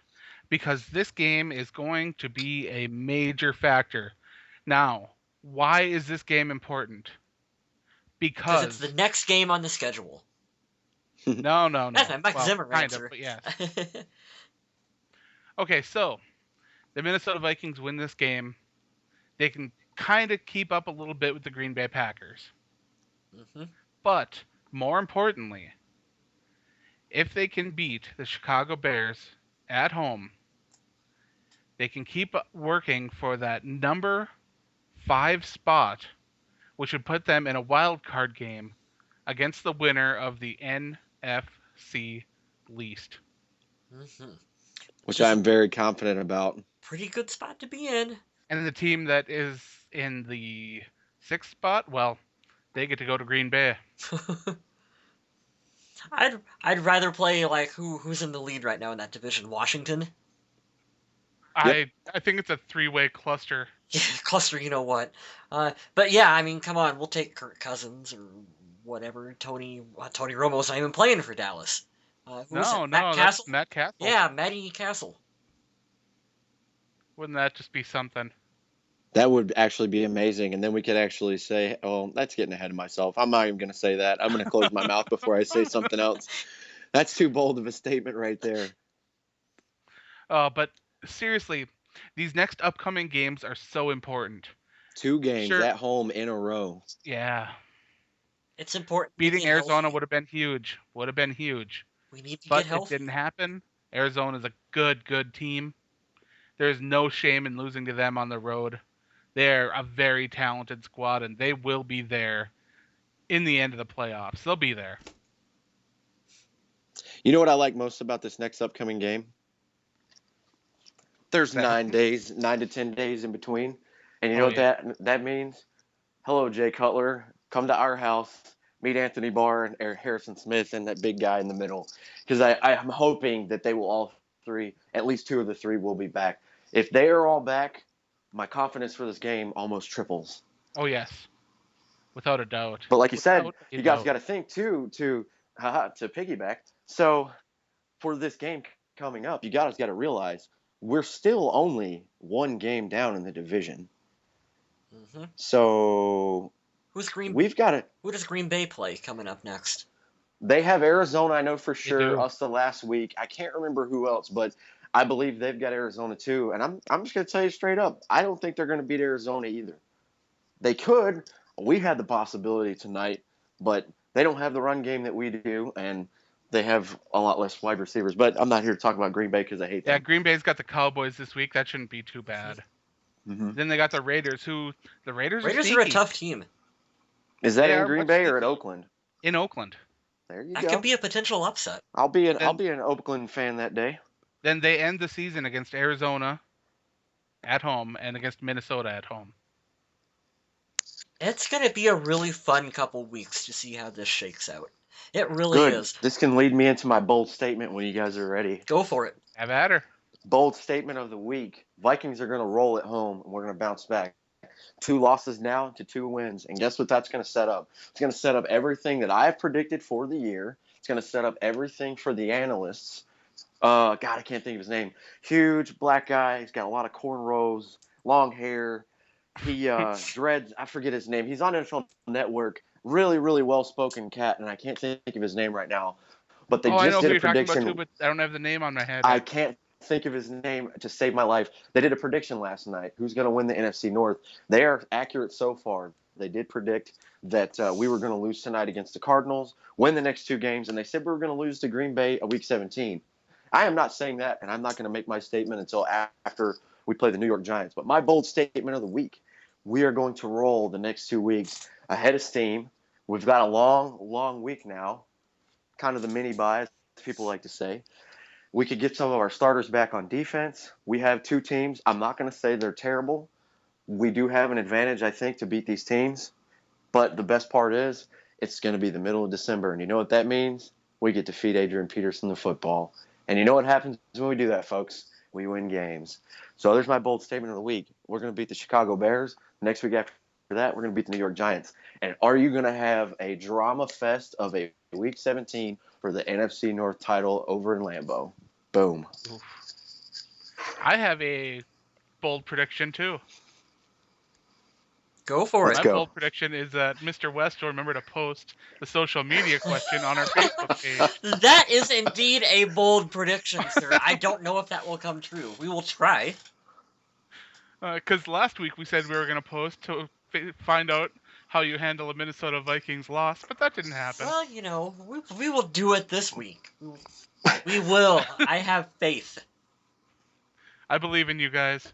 because this game is going to be a major factor. Now, why is this game important? because it's Because the next game on the schedule. no. That's my Mike Well, Zimmer kind answer. of, but yes. Okay, so the Minnesota Vikings win this game. They can kind of keep up a little bit with the Green Bay Packers. hmm But more importantly, if they can beat the Chicago Bears at home, they can keep working for that number 5 spot, which would put them in a wild card game against the winner of the NFC least. hmm Which Just a I'm very confident about. pretty good spot to be in. And the team that is in the 6th spot, well, they get to go to Green Bay. I'd rather play like who's in the lead right now in that division. Washington. Yep. I think it's a 3-way cluster. Yeah, cluster. You know what? But yeah, I mean, come on, we'll take Kirk Cousins or whatever. Tony Romo's not even playing for Dallas. Who is it? No, Matt that's Castle. Matt Castle. Yeah, Matty Castle. Wouldn't that just be something? That would actually be amazing. And then we could actually say, oh, that's getting ahead of myself. I'm not even going to say that. I'm going to close my mouth before I say something else. That's too bold of a statement right there. But seriously, these next upcoming games are so important. 2 games Sure. at home in a row. Yeah. It's important. to Beating get Arizona healthy. would have been huge. We need to But get it healthy. didn't happen. Arizona's a good team. There's no shame in losing to them on the road. They're a very talented squad, and they will be there in the end of the playoffs. They'll be there. You know what I like most about this next upcoming game? There's 9 days, 9 to 10 days in between. And you know what that means? Hello, Jay Cutler. Come to our house. Meet Anthony Barr and Eric Harrison Smith and that big guy in the middle. Because I'm hoping that they will all 3, at least 2 of the 3 will be back. If they are all back, my confidence for this game almost triples. Oh, yes. Without a doubt. But like you said, you guys doubt. got to think too to piggyback. So for this game coming up, you guys got to realize we're still only 1 game down in the division. hmm So we've got to. Who does Green Bay play coming up next? They have Arizona, I know for do. sure. Us the last week, I can't remember who else, but I believe they've got Arizona too. And I'm just gonna tell you straight up, I don't think they're gonna beat Arizona either. They could. We had the possibility tonight, but they don't have the run game that we do, and they have a lot less wide receivers. But I'm not here to talk about Green Bay because I hate Yeah, them. Green Bay's got the Cowboys this week. That shouldn't be too bad. Mm-hmm. Then they got the Raiders, the Raiders are Raiders sneaky. are a tough team. Is that They in are Green much Bay or at sneaky. Oakland? In Oakland. There you That go. could be a potential upset. I'll be an Oakland fan that day. Then they end the season against Arizona at home and against Minnesota at home. It's gonna be a really fun couple weeks to see how this shakes out. It really Good. is. This can lead me into my bold statement when you guys are ready. Go for it. Have at her. Bold statement of the week. Vikings are going to roll at home, and we're going to bounce back. 2 losses now to 2 wins. And guess what that's going to set up? It's going to set up everything that I've predicted for the year. It's It's going to set up everything for the analysts. God, I can't think of his name. Huge black guy. He's got a lot of cornrows, long hair. He dreads. I forget his name. He's on NFL Network. Really, really well-spoken cat, and I can't think of his name right now. But they Oh, I just know who did a you're talking about prediction. too, but I don't have the name on my head. I can't think of his name to save my life. They did a prediction last night. Who's going to win the NFC North? They are accurate so far. They did predict that we were going to lose tonight against the Cardinals, win the next two games, and they said we were going to lose to Green Bay a Week 17. I am not saying that, and I'm not going to make my statement until after we play the New York Giants. But my bold statement of the week, we are going to roll the next 2 weeks ahead of steam. We've got a long, long week now, kind of the mini bye, as people like to say. We could get some of our starters back on defense. We have two teams. I'm not going to say they're terrible. We do have an advantage, I think, to beat these teams. But the best part is it's going to be the middle of December. And you know what that means? We get to feed Adrian Peterson the football. And you know what happens when we do that, folks? We win games. So there's my bold statement of the week. We're going to beat the Chicago Bears. Next week after that, we're going to beat the New York Giants. And are you going to have a drama fest of a Week 17 for the NFC North title over in Lambeau? Boom. I have a bold prediction too. Go for Let's it. My go. bold prediction is that Mr. West will remember to post the social media question on our Facebook page. That is indeed a bold prediction, sir. I don't know if that will come true. We will try. Because last week we said we were going to post to find out how you handle a Minnesota Vikings loss, but that didn't happen. Well, you know, we will do it this week. We will. I have faith. I believe in you guys.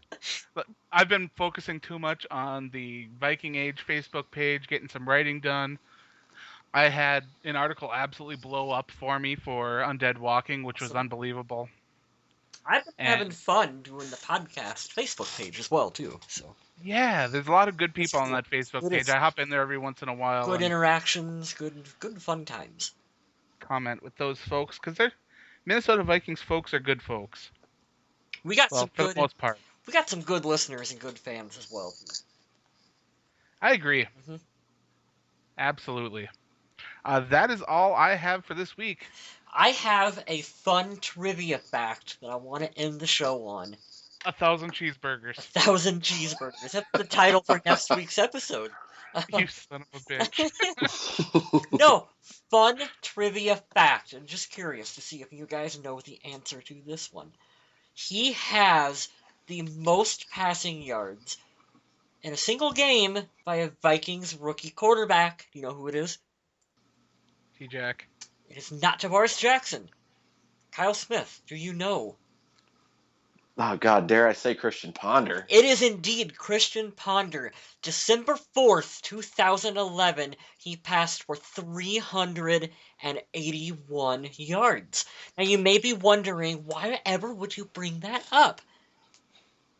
I've been focusing too much on the Viking Age Facebook page, getting some writing done. I had an article absolutely blow up for me for Undead Walking, which was unbelievable. I've been And having fun doing the podcast Facebook page as well, too. So yeah, there's a lot of good people on that It Facebook is. page. I hop in there every once in a while good and interactions, good fun times. comment with those folks because they're Minnesota Vikings folks are good folks. We got Well, some for good. the most part. We got some good listeners and good fans as well. I agree. Mhm. Absolutely. That is all I have for this week. I have a fun trivia fact that I want to end the show on. 1,000 cheeseburgers. 1,000 cheeseburgers. That's the title for next week's episode. You son of a bitch. No, fun trivia fact. I'm just curious to see if you guys know the answer to this one. He has the most passing yards in a single game by a Vikings rookie quarterback. Do you know who it is? T-Jack. It is not Tavares Jackson. Kyle Smith, do you know? Oh, God, dare I say Christian Ponder? It is indeed Christian Ponder. December 4th, 2011, he passed for 381 yards. Now, you may be wondering, why ever would you bring that up?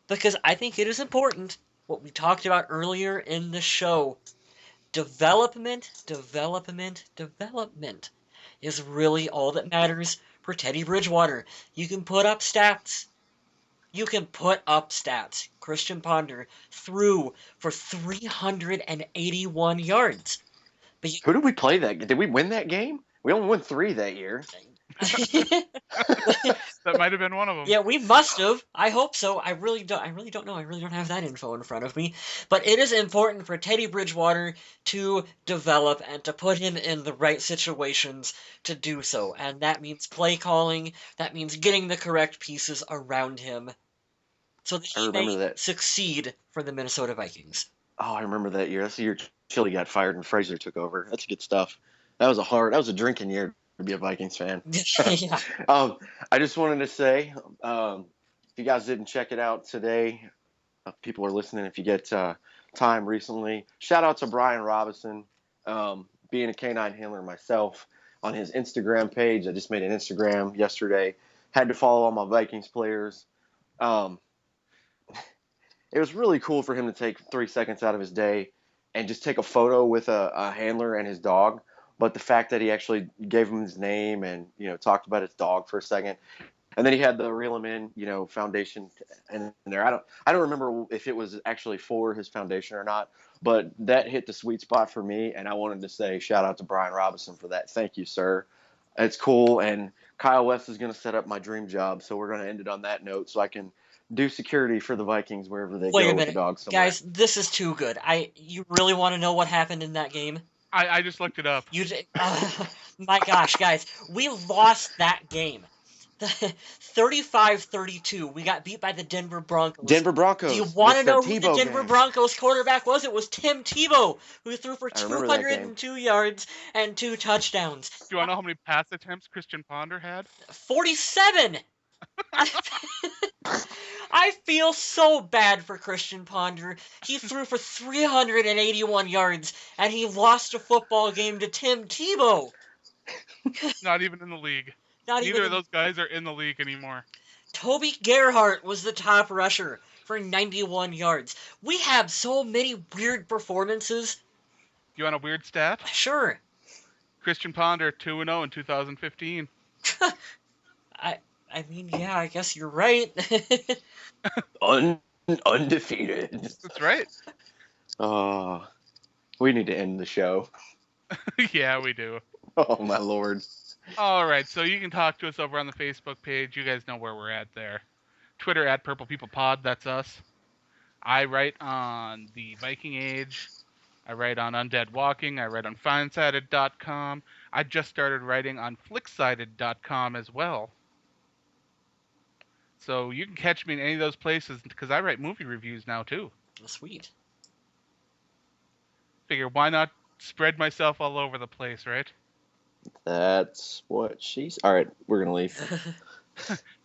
Because I think it is important, what we talked about earlier in the show. Development is really all that matters for Teddy Bridgewater. You can put up stats. Christian Ponder threw for 381 yards. But Who did we play that? Did we win that game? We only won 3 that year. That might have been one of them. Yeah, we must have. I hope so. I really don't know. I really don't have that info in front of me. But it is important for Teddy Bridgewater to develop and to put him in the right situations to do so. And that means play calling. That means getting the correct pieces around him so that he may succeed for the Minnesota Vikings. Oh, I remember that year. That's the year Chili got fired and Frazier took over. That's good stuff. That was a drinking year to be a Vikings fan. Yeah. I just wanted to say, if you guys didn't check it out today, people are listening. If you get time recently, shout out to Brian Robinson, being a canine handler myself, on his Instagram page. I just made an Instagram yesterday. Had to follow all my Vikings players. It was really cool for him to take 3 seconds out of his day and just take a photo with a handler and his dog. But the fact that he actually gave him his name and, talked about his dog for a second, and then he had the Reel Him In, foundation in there. I don't remember if it was actually for his foundation or not, but that hit the sweet spot for me. And I wanted to say shout out to Brian Robinson for that. Thank you, sir. It's cool, and Kyle West is going to set up my dream job, so we're going to end it on that note, so I can do security for the Vikings wherever they Wait a go with the minute, dogs somewhere. guys. This is too good. You really want to know what happened in that game? I just looked it up. My gosh, guys, we lost that game. 35-32. We got beat by the Denver Broncos. Denver Broncos. Do you want to It's the know who the Tebow Denver game. Broncos quarterback was? It was Tim Tebow, who threw for I remember that game. 202 yards and 2 touchdowns. Do you want to know how many pass attempts Christian Ponder had? 47. I feel so bad for Christian Ponder. He threw for 381 yards, and he lost a football game to Tim Tebow. Not even in the league. Not Neither even of those guys are in the league anymore. Toby Gerhart was the top rusher for 91 yards. We have so many weird performances. You want a weird stat? Sure. Christian Ponder 2-0 in 2015. I mean, yeah, I guess you're right. Undefeated. That's right. Oh, we need to end the show. Yeah, we do. Oh, my Lord. All right, so you can talk to us over on the Facebook page. You guys know where we're at there. Twitter at Purple People Pod, that's us. I write on the Viking Age. I write on Undead Walking. I write on Finesided.com. I just started writing on Flicksided.com as well. So you can catch me in any of those places because I write movie reviews now too. Sweet. Figure why not spread myself all over the place, right? That's what she's... All right, we're going to leave.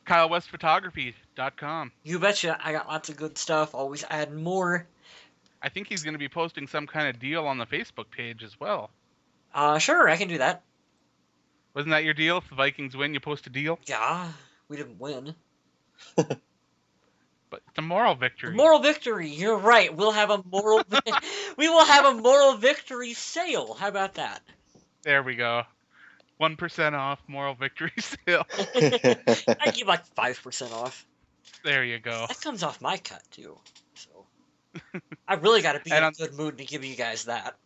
KyleWestPhotography.com. You betcha. I got lots of good stuff. Always add more. I think he's going to be posting some kind of deal on the Facebook page as well. Sure, I can do that. Wasn't that your deal? If the Vikings win, you post a deal? Yeah, we didn't win. But it's a moral victory. Moral victory. You're right. We'll have a moral. We will have a moral victory sale. How about that? There we go. 1% off moral victory sale. I give like 5% off. There you go. That comes off my cut too. So I really got to be in a And good mood to give you guys that.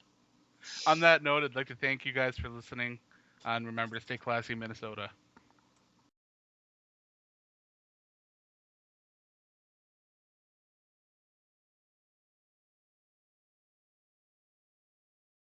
on that note, I'd like to thank you guys for listening. And remember to stay classy, Minnesota.